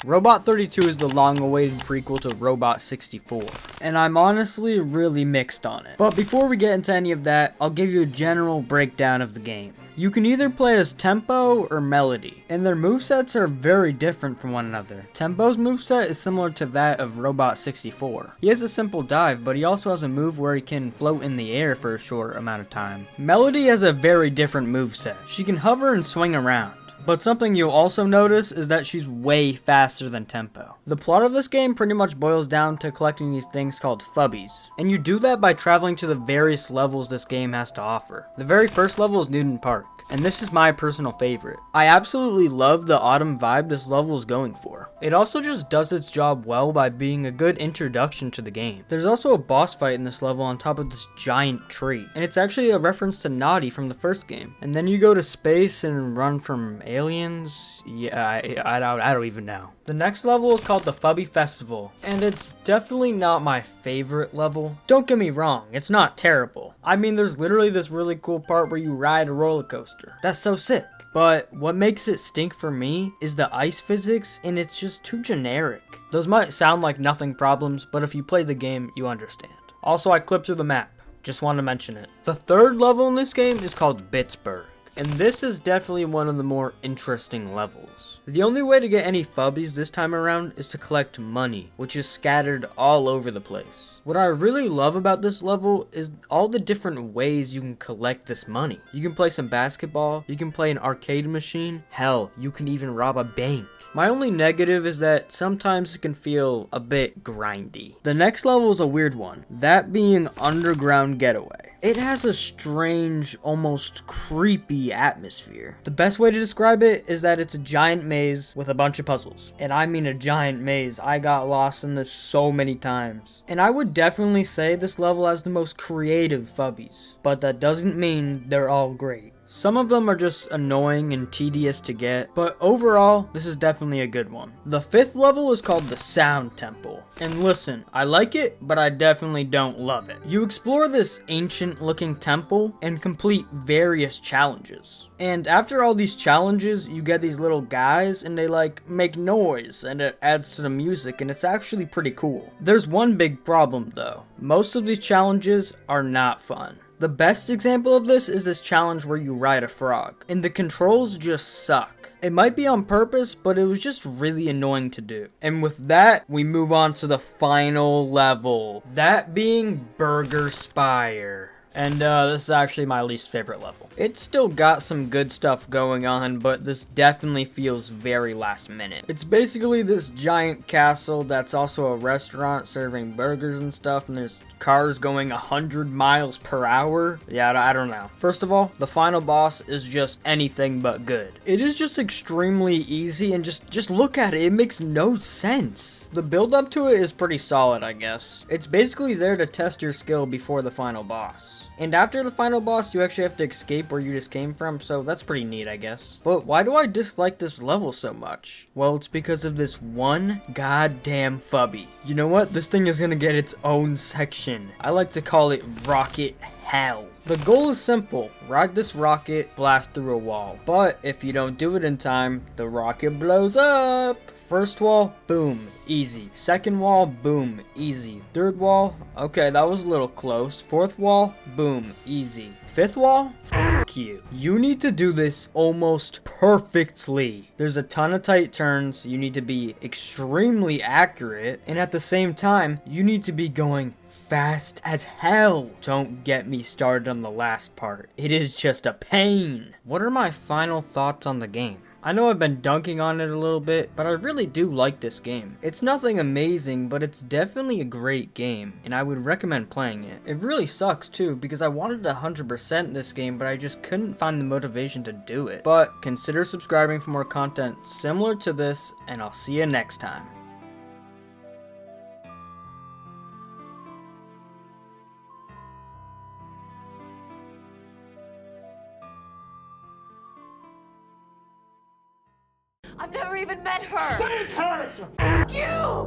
Robot 32 is the long-awaited prequel to Robot 64, and I'm honestly really mixed on it. But before we get into any of that, I'll give you a general breakdown of the game. You can either play as Tempo or Melody, and their movesets are very different from one another. Tempo's moveset is similar to that of Robot 64. He has a simple dive, but he also has a move where he can float in the air for a short amount of time. Melody has a very different moveset. She can hover and swing around. But something you'll also notice is that she's way faster than Tempo. The plot of this game pretty much boils down to collecting these things called Fubbies, and you do that by traveling to the various levels this game has to offer. The very first level is Newton Park, and this is my personal favorite. I absolutely love the autumn vibe this level is going for. It also just does its job well by being a good introduction to the game. There's also a boss fight in this level on top of this giant tree, and it's actually a reference to Naughty from the first game. And then you go to space and run from aliens. Yeah, I don't even know. The next level is called the Fubby Festival, and it's definitely not my favorite level. Don't get me wrong, it's not terrible. I mean, there's literally this really cool part where you ride a roller coaster. That's so sick. But what makes it stink for me is the ice physics, and it's just too generic. Those might sound like nothing problems, but if you play the game, you understand. Also, I clipped through the map. Just want to mention it. The third level in this game is called Bitsburg, and this is definitely one of the more interesting levels. The only way to get any Fubbies this time around is to collect money, which is scattered all over the place. What I really love about this level is all the different ways you can collect this money. You can play some basketball, you can play an arcade machine, hell, you can even rob a bank. My only negative is that sometimes it can feel a bit grindy. The next level is a weird one, that being Underground Getaway. It has a strange, almost creepy atmosphere. The best way to describe it is that it's a giant maze with a bunch of puzzles. And I mean a giant maze. I got lost in this so many times. And I would definitely say this level has the most creative Fubbies, but that doesn't mean they're all great. Some of them are just annoying and tedious to get, but overall, this is definitely a good one. The fifth level is called the Sound Temple. And listen, I like it, but I definitely don't love it. You explore this ancient looking temple and complete various challenges. And after all these challenges, you get these little guys and they like make noise and it adds to the music, and it's actually pretty cool. There's one big problem though. Most of these challenges are not fun. The best example of this is this challenge where you ride a frog, and the controls just suck. It might be on purpose, but it was just really annoying to do. And with that, we move on to the final level, that being Burger Spire. And this is actually my least favorite level. It's still got some good stuff going on, but this definitely feels very last minute. It's basically this giant castle that's also a restaurant serving burgers and stuff, and there's cars going 100 miles per hour. Yeah, I don't know. First of all, the final boss is just anything but good. It is just extremely easy, and just look at it. It makes no sense. The build up to it is pretty solid, I guess. It's basically there to test your skill before the final boss. And after the final boss, you actually have to escape where you just came from, so that's pretty neat, I guess. But why do I dislike this level so much? Well, it's because of this one goddamn Fubby. You know what? This thing is gonna get its own section. I like to call it Rocket Hell. The goal is simple. Ride this rocket, blast through a wall. But if you don't do it in time, the rocket blows up. First wall, boom, easy. Second wall, boom, easy. Third wall, okay, that was a little close. Fourth wall, boom, easy. Fifth wall, f*** you. You need to do this almost perfectly. There's a ton of tight turns, you need to be extremely accurate, and at the same time, you need to be going fast as hell. Don't get me started on the last part. It is just a pain. What are my final thoughts on the game? I know I've been dunking on it a little bit, but I really do like this game. It's nothing amazing, but it's definitely a great game, and I would recommend playing it. It really sucks too, because I wanted to 100% this game, but I just couldn't find the motivation to do it. But consider subscribing for more content similar to this, and I'll see you next time. I've never even met her! Stay in character! You!